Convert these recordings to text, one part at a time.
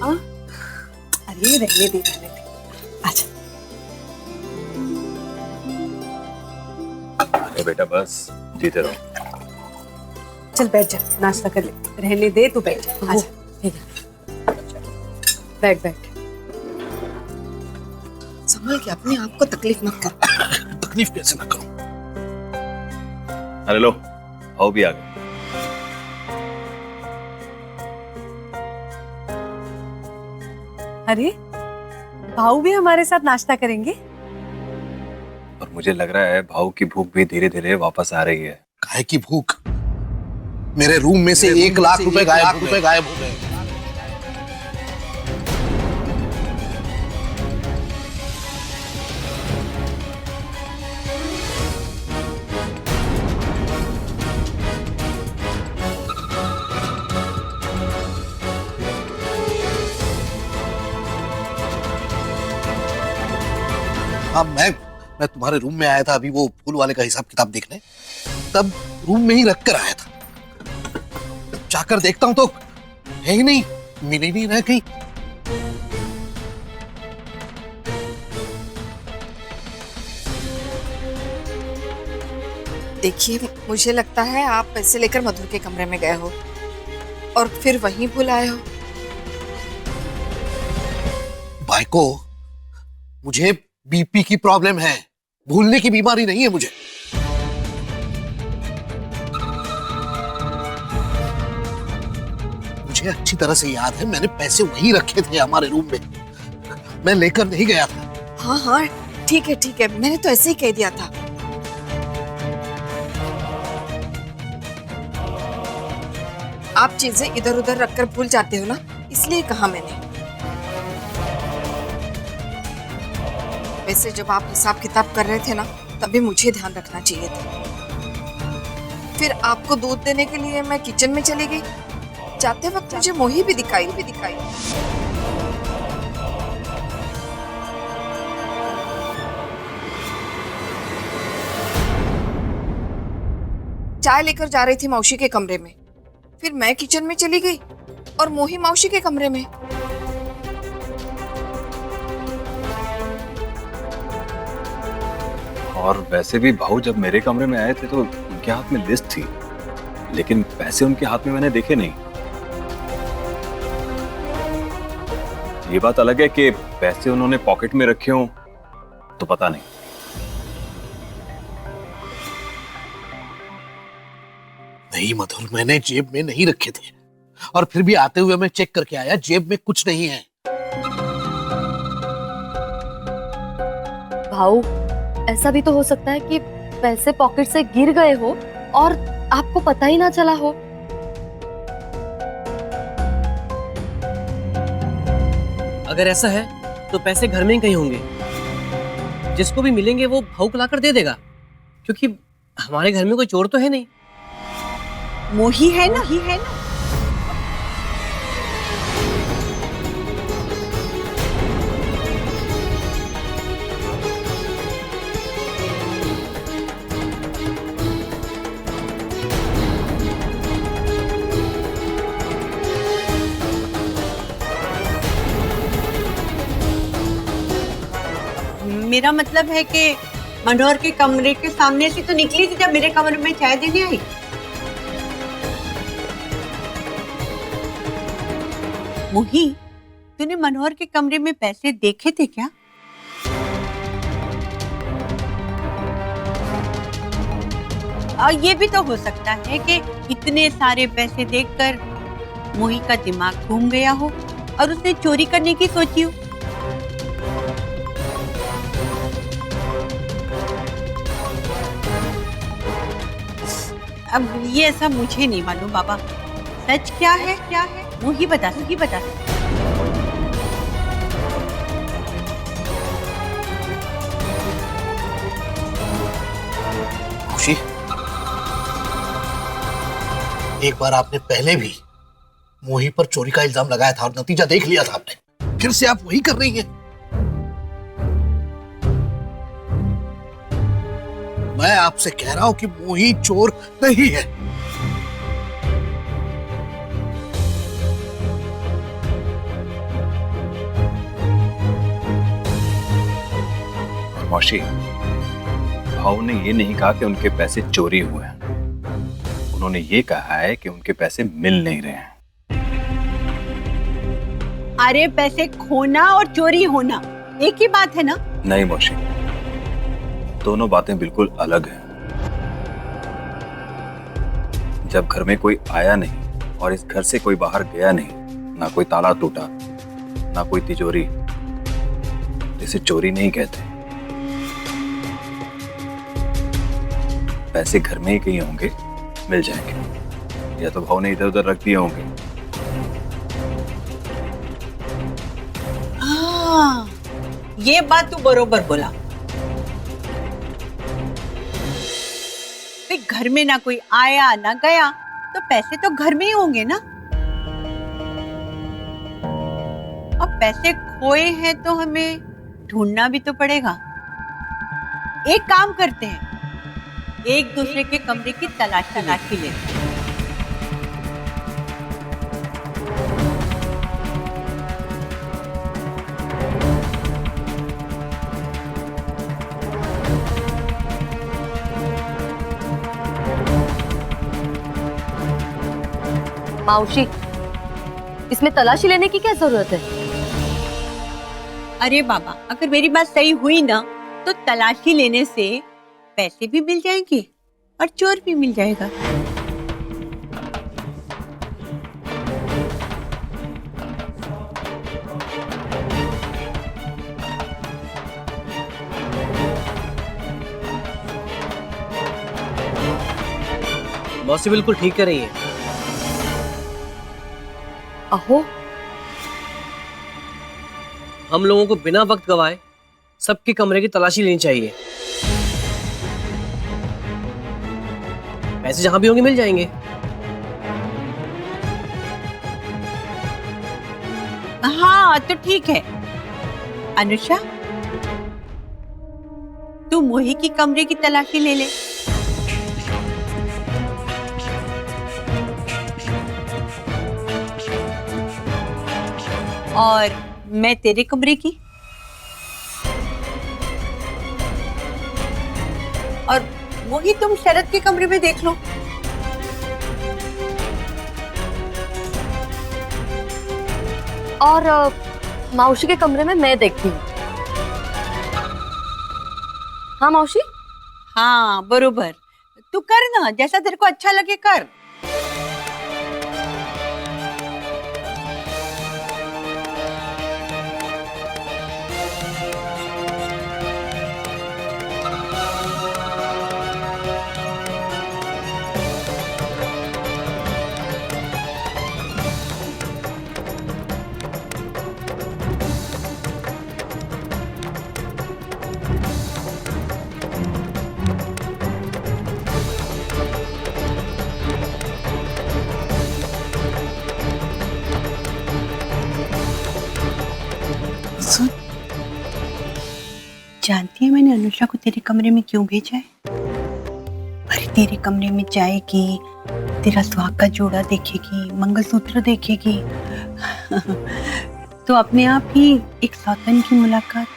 हाँ, अरे रहने दे। अच्छा अरे बेटा बस जीते रहो। चल बैठ जा, नाश्ता कर ले। रहने दे, तू बैठ जा। अच्छा ठीक है, बैठ बैठ। संभल के, अपने आप को तकलीफ मत कर। तकलीफ कैसे ना करूं? अरे लो, भाव भी आ गए। अरे भाऊ भी हमारे साथ नाश्ता करेंगे? और मुझे लग रहा है भाव की भूख भी धीरे धीरे वापस आ रही है। काहे की भूख? मेरे रूम में से 1,00,000 रुपए गायब हो गए। हाँ, मैं तुम्हारे रूम में आया था अभी वो फूल वाले का हिसाब किताब देखने, तब रूम में ही रख कर आया था। जाकर देखता हूं तो है ही नहीं, मिल ही नहीं रहा कहीं। देखिए, मुझे लगता है आप पैसे लेकर मधुर के कमरे में गए हो और फिर वहीं भूल आए हो। भाईको, मुझे बीपी की प्रॉब्लम है, भूलने की बीमारी नहीं है मुझे। मुझे अच्छी तरह से याद है, मैंने पैसे वहीं रखे थे हमारे रूम में, मैं लेकर नहीं गया था। हाँ हाँ ठीक है, मैंने तो ऐसे ही कह दिया था। आप चीजें इधर उधर रखकर भूल जाते हो ना, इसलिए कहा मैंने। वैसे जब आप हिसाब किताब कर रहे थे ना, तभी मुझे ध्यान रखना चाहिए था। फिर आपको दूध देने के लिए मैं किचन में चली गई। जाते वक्त मुझे मोही भी दिखाई। चाय लेकर जा रही थी मौसी के कमरे में, फिर मैं किचन में चली गई और मोही मौसी के कमरे में। और वैसे भी भाऊ जब मेरे कमरे में आए थे तो उनके हाथ में लिस्ट थी, लेकिन पैसे उनके हाथ में मैंने देखे नहीं। ये बात अलग है कि पैसे उन्होंने पॉकेट में रखे हों तो पता नहीं। नहीं मधुर, मैंने जेब में नहीं रखे थे, और फिर भी आते हुए मैं चेक करके आया, जेब में कुछ नहीं है। भाऊ, ऐसा भी तो हो सकता है कि पैसे पॉकेट से गिर गए हो और आपको पता ही ना चला हो। अगर ऐसा है तो पैसे घर में ही कहीं होंगे, जिसको भी मिलेंगे वो भाऊ को लाकर दे देगा, क्योंकि हमारे घर में कोई चोर तो है नहीं। मोही है ना। मेरा मतलब है कि मनोहर के कमरे के सामने से तो निकली थी जब मेरे कमरे में चाय देने आई। मोही, तूने मनोहर के कमरे में पैसे देखे थे क्या? और ये भी तो हो सकता है कि इतने सारे पैसे देखकर मोही का दिमाग घूम गया हो और उसने चोरी करने की सोची हो। अब ये सब मुझे नहीं मालूम बाबा, सच क्या है मोही बता। खुशी, एक बार आपने पहले भी मोही पर चोरी का इल्जाम लगाया था और नतीजा देख लिया था आपने, फिर से आप वही कर रही हैं। मैं आपसे कह रहा हूं कि मोही चोर नहीं है। मौसी, भाऊ ने ये नहीं कहा कि उनके पैसे चोरी हुए हैं, उन्होंने ये कहा है कि उनके पैसे मिल नहीं रहे हैं। अरे पैसे खोना और चोरी होना एक ही बात है ना? नहीं मौसी, दोनों बातें बिल्कुल अलग हैं। जब घर में कोई आया नहीं और इस घर से कोई बाहर गया नहीं, ना कोई ताला टूटा, ना कोई तिजोरी, इसे चोरी नहीं कहते। पैसे घर में ही कहीं होंगे, मिल जाएंगे, या तो भाव ने इधर उधर रख दिए होंगे। हाँ, ये बात तू बरोबर बोला। भाई घर में ना कोई आया ना गया तो पैसे तो घर में ही होंगे ना। अब पैसे खोए हैं तो हमें ढूंढना भी तो पड़ेगा। एक काम करते हैं, एक दूसरे के कमरे की तलाशी लेते हैं। माउशी, इसमें तलाशी लेने की क्या जरूरत है? अरे बाबा, अगर मेरी बात सही हुई ना तो तलाशी लेने से पैसे भी मिल जाएंगे और चोर भी मिल जाएगा। मौसी बिल्कुल ठीक कर रही है। अहो, हम लोगों को बिना वक्त गवाए सबके कमरे की तलाशी लेनी चाहिए। पैसे जहां भी होंगे मिल जाएंगे। हाँ तो ठीक है। अनुषा, तू मोही की कमरे की तलाशी ले ले। और मैं तेरे कमरे की, और वही तुम शरद के कमरे में देख लो। और माउशी के कमरे में मैं देखती हूँ। हाँ माउशी? हाँ बरोबर, तू कर ना, जैसा तेरे को अच्छा लगे कर। सुन, जानती है मैंने अनुषा को तेरे कमरे में क्यों भेजा है? अरे तेरे कमरे में जाएगी, तेरा सुहाग का जोड़ा देखेगी, मंगलसूत्र देखेगी तो अपने आप ही एक सौतन की मुलाकात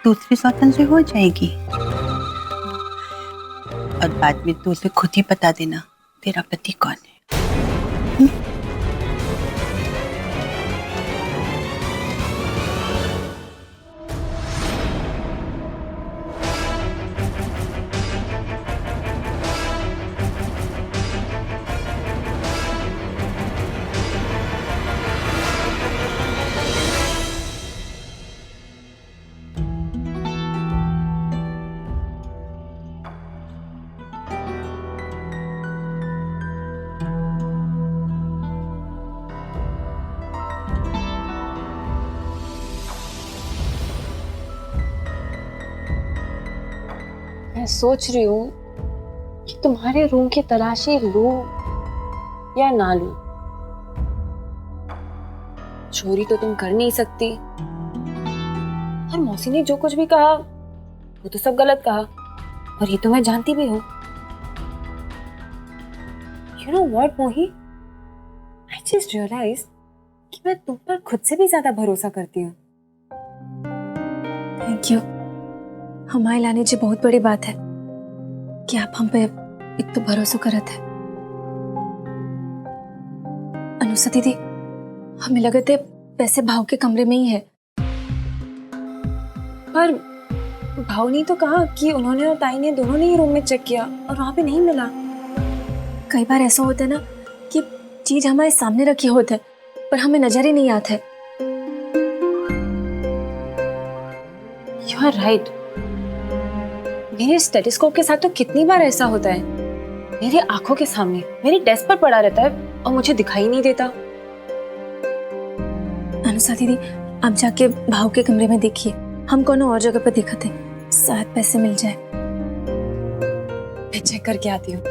दूसरे सौतन से हो जाएगी। और बाद में तू उसे खुद ही बता देना तेरा पति कौन है। मैं सोच रही हूँ कि तुम्हारे रूम की तलाशी लूं या ना लूं। चोरी तो तुम कर नहीं सकती, और मौसी ने जो कुछ भी कहा वो तो सब गलत कहा, और ये तो मैं जानती भी हूँ। You know what, मोही? I just realized कि मैं तुम पर खुद से भी ज्यादा भरोसा करती हूँ। Thank you. हमारे लाने जी बहुत बड़ी बात है कि आप हम पे इतना भरोसा करत है। अनुषा दीदी, हमें लगे थे पैसे भाव के कमरे में ही है। पर भाव ने तो कहा कि उन्होंने और ताई ने दोनों ने ही रूम में चेक किया और वहां पे नहीं मिला। कई बार ऐसा होता है ना कि चीज हमारे सामने रखी होती है पर हमें नजर ही नहीं आता है। You are right. मेरे स्टेथोस्कोप के साथ तो कितनी बार ऐसा होता है, मेरी आंखों के सामने मेरी डेस्क पर पड़ा रहता है और मुझे दिखाई नहीं देता। अनुषा दीदी, आप जाके भाव के कमरे में देखिए, हम कोनो और जगह पर देखा थे, शायद पैसे मिल जाए। मैं चेक करके आती हूँ।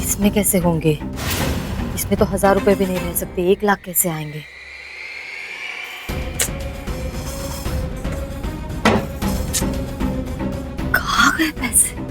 इसमें कैसे होंगे? इसमें तो 1000 रुपए भी नहीं रह सकते, 1 लाख कैसे आएंगे? कहाँ गए पैसे?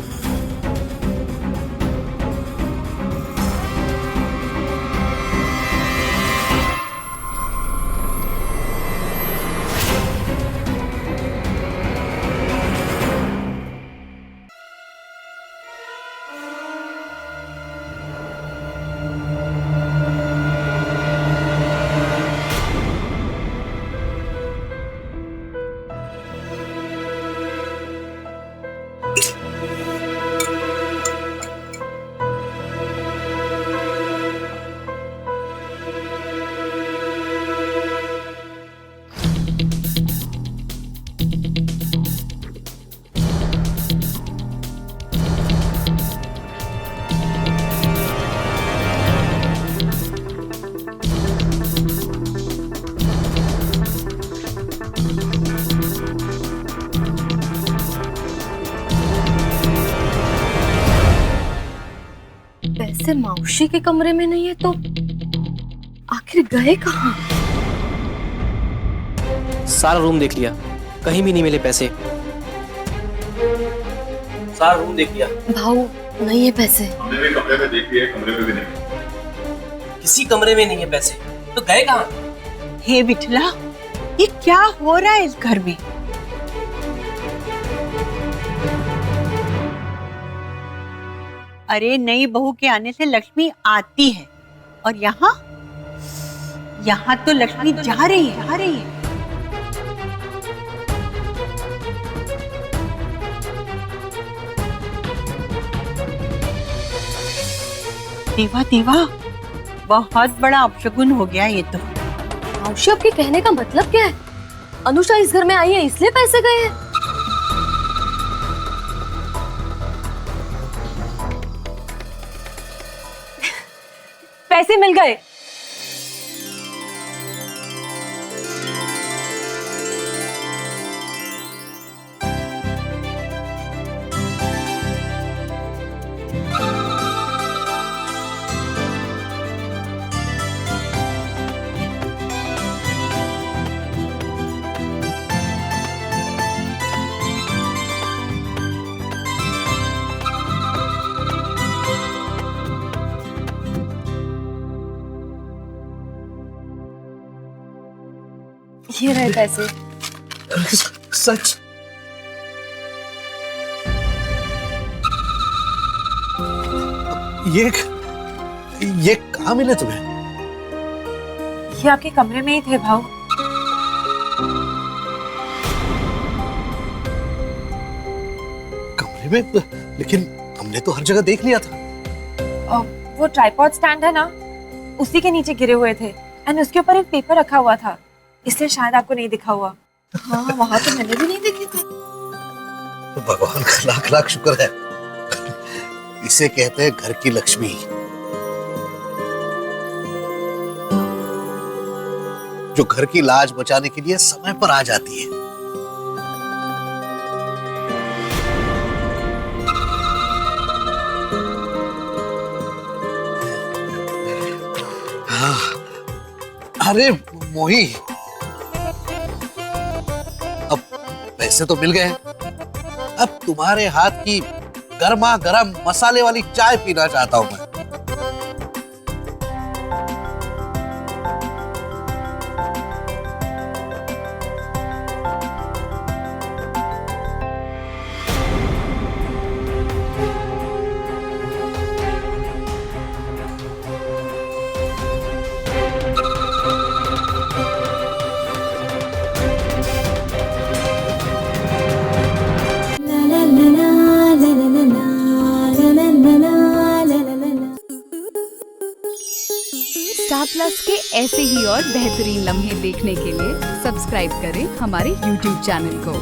पैसे मौसी के कमरे में नहीं है तो आखिर गए कहाँ? सारा रूम देख लिया, कहीं भी नहीं मिले पैसे। सारा रूम देख लिया, भाऊ नहीं है पैसे। हमने भी कमरे में देख लिया, कमरे में भी नहीं। किसी कमरे में नहीं है पैसे, तो गए कहाँ? हे बिठला, ये क्या हो रहा है इस घर में? अरे नई बहू के आने से लक्ष्मी आती है और यहाँ तो लक्ष्मी जा रही है। देवा देवा, बहुत बड़ा अपशगुन हो गया ये तो। मौसी, आपके कहने का मतलब क्या है? अनुषा इस घर में आई है इसलिए पैसे गए हैं? पैसे मिल गए। ये रहे पैसे। सच? ये कहाँ मिले तुम्हें? ये आपके कमरे में ही थे भाऊ। कमरे में? लेकिन हमने तो हर जगह देख लिया था। वो ट्राइपॉड स्टैंड है ना, उसी के नीचे गिरे हुए थे एंड उसके ऊपर एक पेपर रखा हुआ था, इसलिए शायद आपको नहीं दिखा हुआ। हाँ वहां तो मैंने भी नहीं देखी थी। तो भगवान का लाख लाख शुक्र है। इसे कहते हैं घर की लक्ष्मी। जो घर की लाज बचाने के लिए समय पर आ जाती है। हाँ। अरे मोही, अब पैसे तो मिल गए। अब तुम्हारे हाथ की गर्मा गर्म मसाले वाली चाय पीना चाहता हूं मैं। स्टार प्लस के ऐसे ही और बेहतरीन लम्हे देखने के लिए सब्सक्राइब करें हमारे YouTube चैनल को।